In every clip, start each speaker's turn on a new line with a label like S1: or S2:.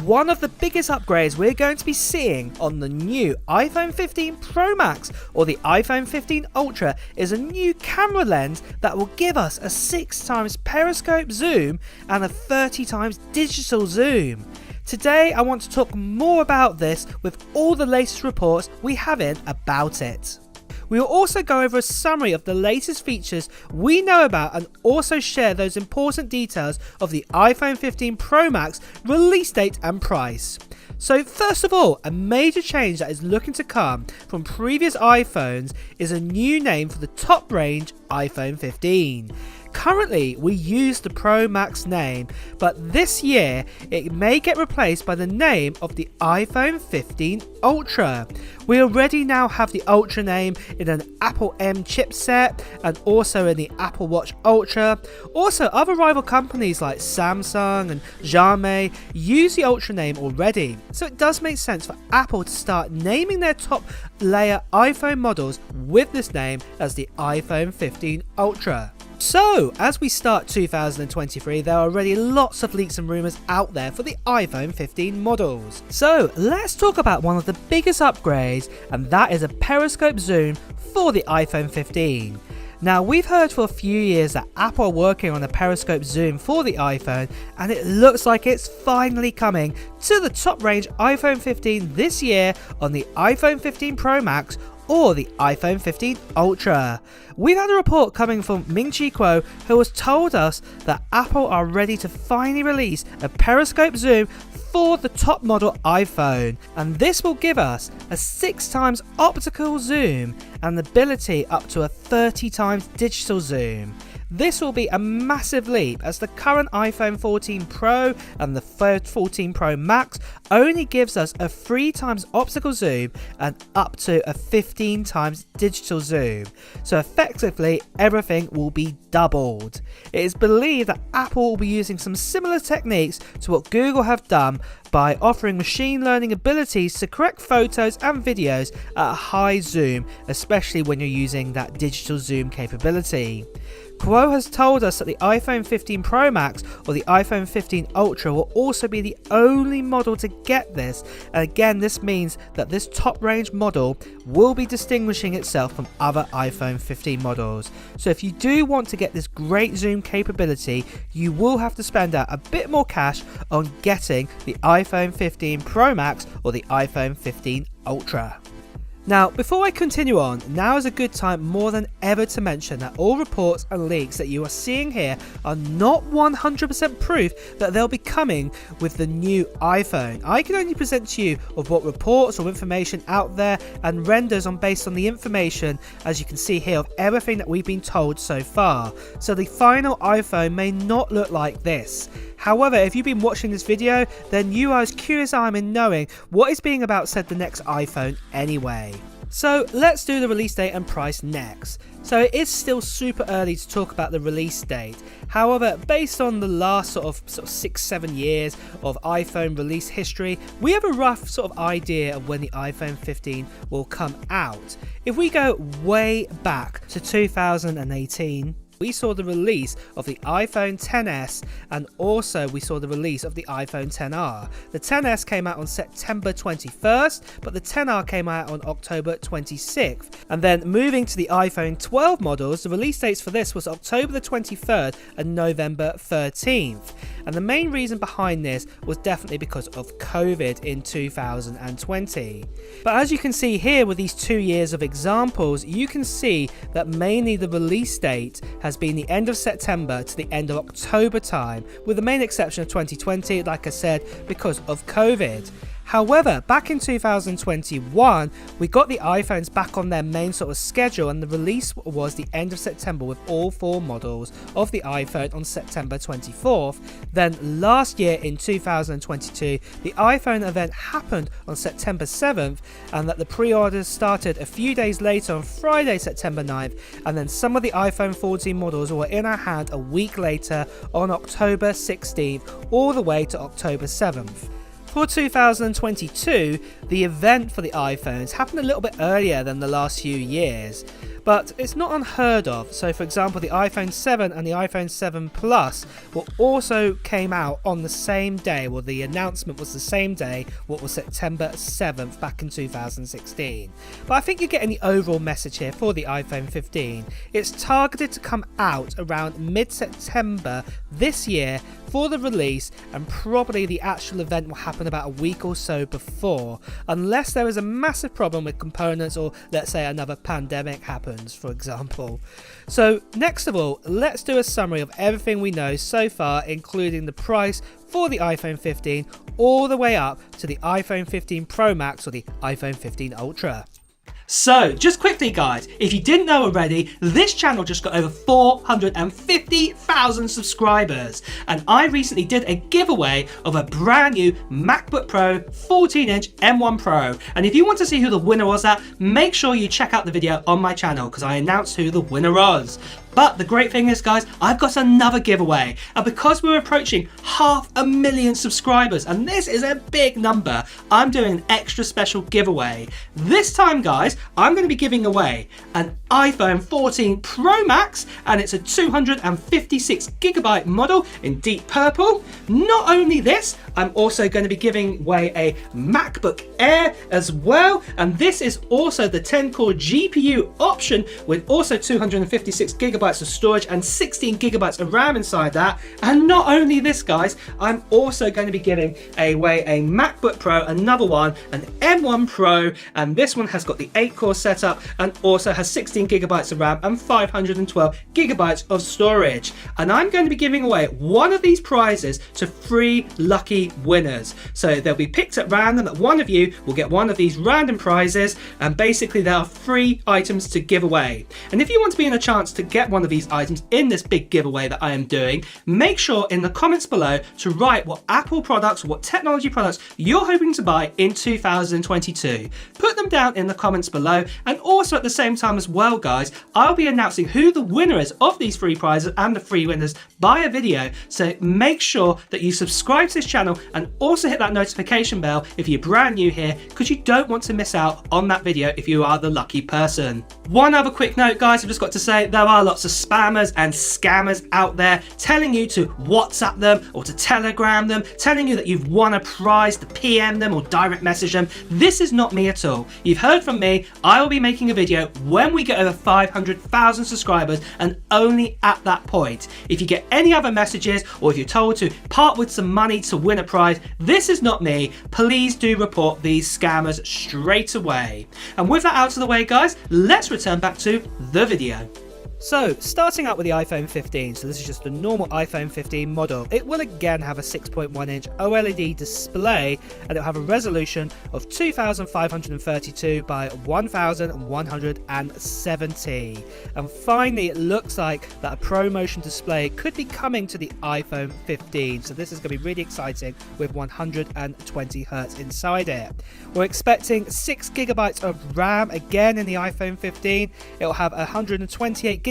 S1: one of the biggest upgrades we're going to be seeing on the new iPhone 15 Pro Max or the iPhone 15 Ultra is a new camera lens that will give us a 6x periscope zoom and a 30x digital zoom. Today I want to talk more about this with all the latest reports we have in about it. We will also go over a summary of the latest features we know about and also share those important details of the iPhone 15 Pro Max release date and price. So first of all, a major change that is looking to come from previous iPhones is a new name for the top range iPhone 15. Currently, we use the Pro Max name, but this year it may get replaced by the name of the iPhone 15 Ultra. We already now have the Ultra name in an Apple M chipset and also in the Apple Watch Ultra. Also, other rival companies like Samsung and Xiaomi use the Ultra name already, so it does make sense for Apple to start naming their top layer iPhone models with this name as the iPhone 15 Ultra. So, as we start 2023, there are already lots of leaks and rumours out there for the iPhone 15 models. So, let's talk about one of the biggest upgrades, and that is a periscope zoom for the iPhone 15. Now, we've heard for a few years that Apple are working on a periscope zoom for the iPhone, and it looks like it's finally coming to the top range iPhone 15 this year on the iPhone 15 Pro Max or the iPhone 15 Ultra. We've had a report coming from Ming-Chi Kuo, who has told us that Apple are ready to finally release a periscope zoom for the top model iPhone, and this will give us a 6x optical zoom and the ability up to a 30x digital zoom. This will be a massive leap as the current iPhone 14 Pro and the 14 Pro Max only gives us a 3x optical zoom and up to a 15x digital zoom. So effectively everything will be doubled. It is believed that Apple will be using some similar techniques to what Google have done by offering machine learning abilities to correct photos and videos at a high zoom, especially when you're using that digital zoom capability. Kuo has told us that the iPhone 15 Pro Max or the iPhone 15 Ultra will also be the only model to get this, and again this means that this top range model will be distinguishing itself from other iPhone 15 models. So if you do want to get this great zoom capability, you will have to spend out a bit more cash on getting the iPhone 15 Pro Max or the iPhone 15 Ultra. Now, before I continue on, now is a good time more than ever to mention that all reports and leaks that you are seeing here are not 100% proof that they'll be coming with the new iPhone. I can only present to you of what reports or information out there and renders on based on the information, as you can see here, of everything that we've been told so far. So the final iPhone may not look like this. However, if you've been watching this video, then you are as curious as I am in knowing what is being about said the next iPhone anyway. So let's do the release date and price next. So it is still super early to talk about the release date. However, based on the last sort of 6-7 years of iPhone release history, we have a rough sort of idea of when the iPhone 15 will come out. If we go way back to 2018, we saw the release of the iPhone XS and also we saw the release of the iPhone XR. The XS came out on September 21st, but the XR came out on October 26th. And then moving to the iPhone 12 models, the release dates for this was October the 23rd and November 13th. And the main reason behind this was definitely because of COVID in 2020. But as you can see here with these 2 years of examples, you can see that mainly the release date has been the end of September to the end of October time, with the main exception of 2020, like I said, because of COVID. However, back in 2021, we got the iPhones back on their main sort of schedule, and the release was the end of September with all 4 models of the iPhone on September 24th. Then last year in 2022, the iPhone event happened on September 7th, and that the pre-orders started a few days later on Friday, September 9th, and then some of the iPhone 14 models were in our hand a week later on October 16th, all the way to October 7th. For 2022, the event for the iPhones happened a little bit earlier than the last few years. but it's not unheard of. So for example, the iPhone 7 and the iPhone 7 Plus also came out on the same day. Well, the announcement was the same day, what was September 7th back in 2016. But I think you're getting the overall message here for the iPhone 15. It's targeted to come out around mid-September this year for the release, and probably the actual event will happen about a week or so before, unless there is a massive problem with components, or let's say another pandemic happens, for example. So next of all, let's do a summary of everything we know so far, including the price for the iPhone 15 all the way up to the iPhone 15 Pro Max or the iPhone 15 Ultra.
S2: So, just quickly guys, if you didn't know already, this channel just got over 450,000 subscribers, and I recently did a giveaway of a brand new MacBook Pro 14-inch M1 Pro, and if you want to see who the winner was make sure you check out the video on my channel because I announced who the winner was. But the great thing is, guys, I've got another giveaway, and because we're approaching 500,000 subscribers, and this is a big number, I'm doing an extra special giveaway. This time, guys, I'm going to be giving away an iPhone 14 Pro Max, and it's a 256GB model in deep purple. Not only this, I'm also going to be giving away a MacBook Air as well, and this is also the 10-core GPU option with also 256GB of storage and 16GB of RAM inside that. And not only this, guys, I'm also going to be giving away a MacBook Pro, another one, an M1 Pro, and this one has got the 8-core setup and also has 16GB of RAM and 512GB of storage. And I'm going to be giving away one of these prizes to 3 lucky winners. So they'll be picked at random. One of you will get one of these random prizes, and basically there are 3 items to give away. And if you want to be in a chance to get one of these items in this big giveaway that I am doing, make sure in the comments below to write what Apple products, what technology products you're hoping to buy in 2022. Put them down in the comments below, and also at the same time as well, guys, I'll be announcing who the winner is of these 3 prizes and the 3 winners by a video, so make sure that you subscribe to this channel and also hit that notification bell if you're brand new here, because you don't want to miss out on that video if you are the lucky person. One other quick note, guys, I've just got to say there are lots of spammers and scammers out there telling you to WhatsApp them or to Telegram them, telling you that you've won a prize, to PM them or direct message them. This is not me at all. You've heard from me. I will be making a video when we get over 500,000 subscribers, and only at that point. If you get any other messages or if you're told to part with some money to win a prize, this is not me. Please do report these scammers straight away. And with that out of the way, guys, let's return back to the video.
S1: So, starting out with the iPhone 15, so this is just the normal iPhone 15 model. It will again have a 6.1-inch OLED display, and it'll have a resolution of 2532 by 1170. And finally, it looks like that a ProMotion display could be coming to the iPhone 15, so this is going to be really exciting with 120Hz inside it. We're expecting 6GB of RAM again in the iPhone 15. It'll have 128GB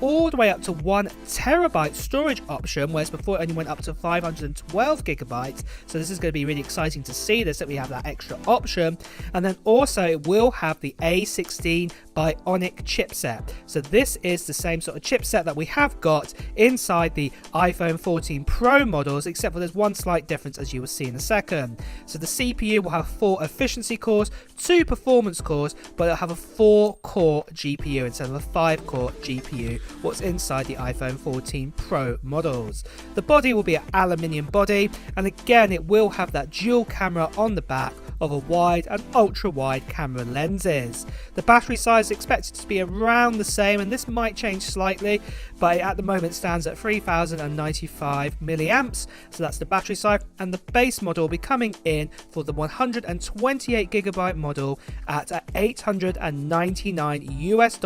S1: all the way up to 1TB storage option, whereas before it only went up to 512GB. So this is going to be really exciting to see this, that we have that extra option. And then also it will have the A16 Bionic chipset. So this is the same sort of chipset that we have got inside the iPhone 14 Pro models, except for there's one slight difference, as you will see in a second. So the CPU will have 4 efficiency cores, 2 performance cores, but it'll have a 4-core GPU instead of a 5-core GPU, what's inside the iPhone 14 Pro models. The body will be an aluminium body, and again it will have that dual camera on the back of a wide and ultra wide camera lenses. The battery size is expected to be around the same, and this might change slightly, but it at the moment stands at 3095 milliamps. So that's the battery size, and the base model will be coming in for the 128GB model at $899 US,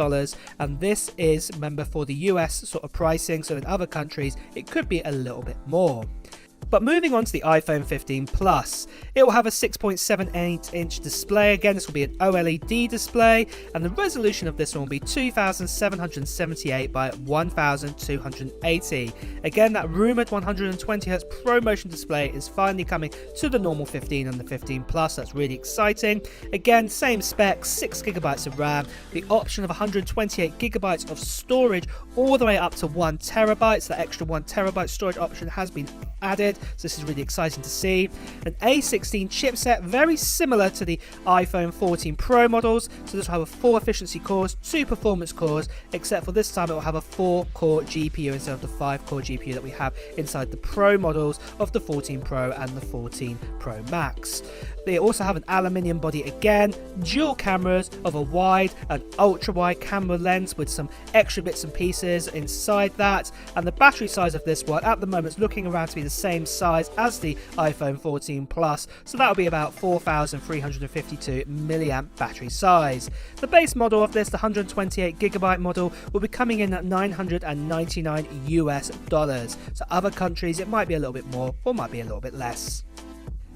S1: and this is, remember, for the US sort of pricing, so in other countries it could be a little bit more. But moving on to the iPhone 15 Plus, it will have a 6.78-inch display. Again, this will be an OLED display, and the resolution of this one will be 2778 by 1280. Again, that rumored 120Hz ProMotion display is finally coming to the normal 15 and the 15 Plus. That's really exciting. Again, same specs, 6GB of RAM, the option of 128GB of storage, all the way up to 1TB. So that extra 1TB storage option has been added, so this is really exciting to see. An A16 chipset, very similar to the iPhone 14 Pro models, so this will have a 4 efficiency cores, 2 performance cores, except for this time it will have a 4-core GPU instead of the 5-core GPU that we have inside the Pro models of the 14 Pro and the 14 Pro Max. They also have an aluminium body again, dual cameras of a wide and ultra wide camera lens with some extra bits and pieces inside that, and the battery size of this one at the moment is looking around to be the same size as the iPhone 14 Plus, so that'll be about 4,352 milliamp battery size. The base model of this, the 128GB model, will be coming in at $999 US. So other countries it might be a little bit more or might be a little bit less.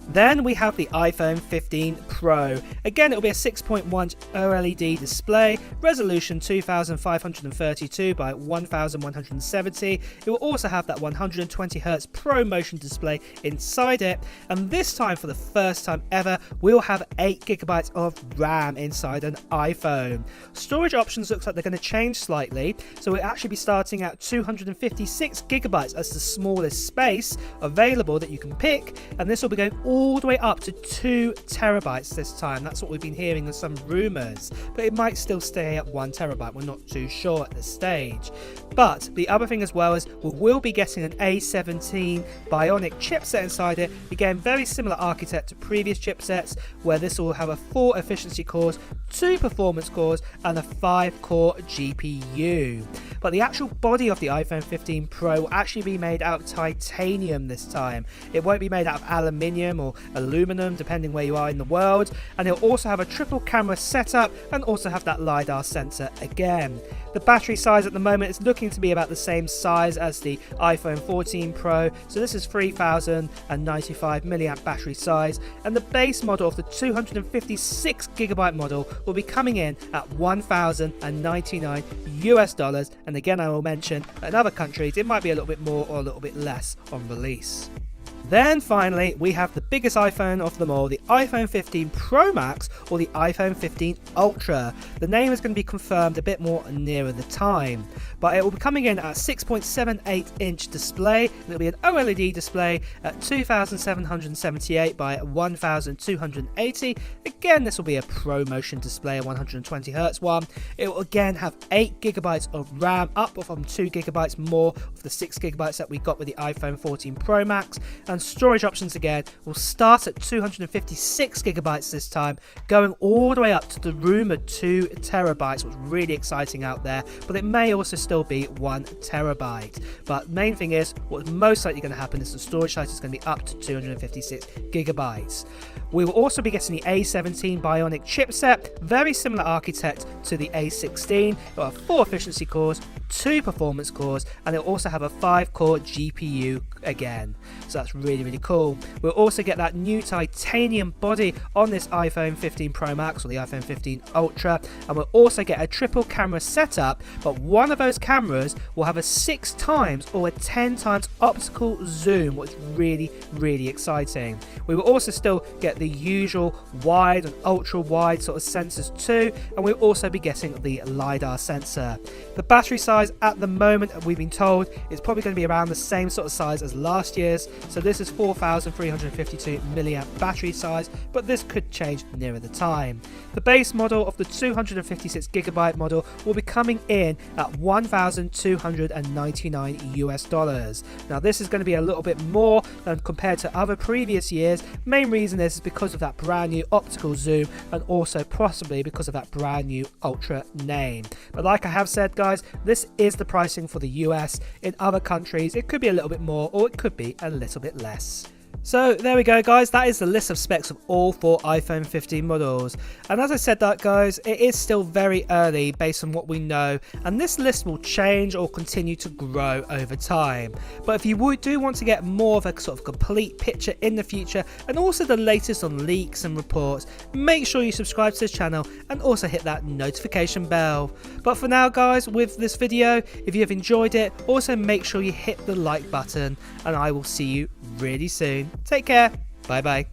S1: Then we have the iPhone 15 Pro. Again, it will be a 6.1 OLED display, resolution 2532 by 1170. It will also have that 120Hz ProMotion display inside it, and this time, for the first time ever, we'll have 8GB of RAM inside an iPhone. Storage options looks like they're going to change slightly, so we'll actually be starting at 256GB as the smallest space available that you can pick, and this will be going all the way up to 2TB this time. That's what we've been hearing in some rumours, but it might still stay at 1TB. We're not too sure at this stage. But the other thing as well is we will be getting an A17 Bionic chipset inside it. Again, very similar architect to previous chipsets, where this will have a 4 efficiency cores, 2 performance cores, and a 5-core GPU. But the actual body of the iPhone 15 Pro will actually be made out of titanium this time. It won't be made out of aluminium or aluminum, depending where you are in the world, and it'll also have a triple camera setup and also have that LiDAR sensor again. The battery size at the moment is looking to be about the same size as the iPhone 14 Pro, so this is 3095 milliamp battery size, and the base model of the 256GB model will be coming in at $1,099 US, and again I will mention that in other countries it might be a little bit more or a little bit less on release. Then finally, we have the biggest iPhone of them all, the iPhone 15 Pro Max or the iPhone 15 Ultra. The name is going to be confirmed a bit more nearer the time, but it will be coming in at 6.78-inch display, and it'll be an OLED display at 2778 by 1280. Again, this will be a ProMotion display, a 120Hz one. It will again have 8GB of RAM, up from 2GB more of the 6GB that we got with the iPhone 14 Pro Max, and storage options again will start at 256GB this time, going all the way up to the rumored 2TB, what's really exciting out there, but it may also still be 1TB. But main thing is, what's most likely going to happen is the storage size is going to be up to 256GB. We will also be getting the A17 Bionic chipset, very similar architect to the A16. It will have 4 efficiency cores, 2 performance cores, and it will also have a 5-core GPU again. So that's really cool. We'll also get that new titanium body on this iPhone 15 Pro Max or the iPhone 15 Ultra, and we'll also get a triple camera setup, but one of those cameras will have a 6 times or a 10 times optical zoom, which is really exciting. We will also still get the usual wide and ultra wide sort of sensors too, and we'll also be getting the LiDAR sensor. The battery size at the moment, we've been told, is probably going to be around the same sort of size as last year's, so this is 4,352 milliamp battery size, but this could change nearer the time. The base model of the 256GB model will be coming in at $1,299 US. Now this is going to be a little bit more than compared to other previous years. Main reason is because of that brand new optical zoom, and also possibly because of that brand new Ultra name. But like I have said guys, this is the pricing for the US. In other countries it could be a little bit more or it could be a little bit less. So there we go guys, that is the list of specs of all 4 iPhone 15 models, and as I said that guys, it is still very early based on what we know, and this list will change or continue to grow over time. But if you do want to get more of a sort of complete picture in the future and also the latest on leaks and reports, make sure you subscribe to this channel and also hit that notification bell. But for now guys, with this video, if you have enjoyed it, also make sure you hit the like button, and I will see you really soon. Take care. Bye bye.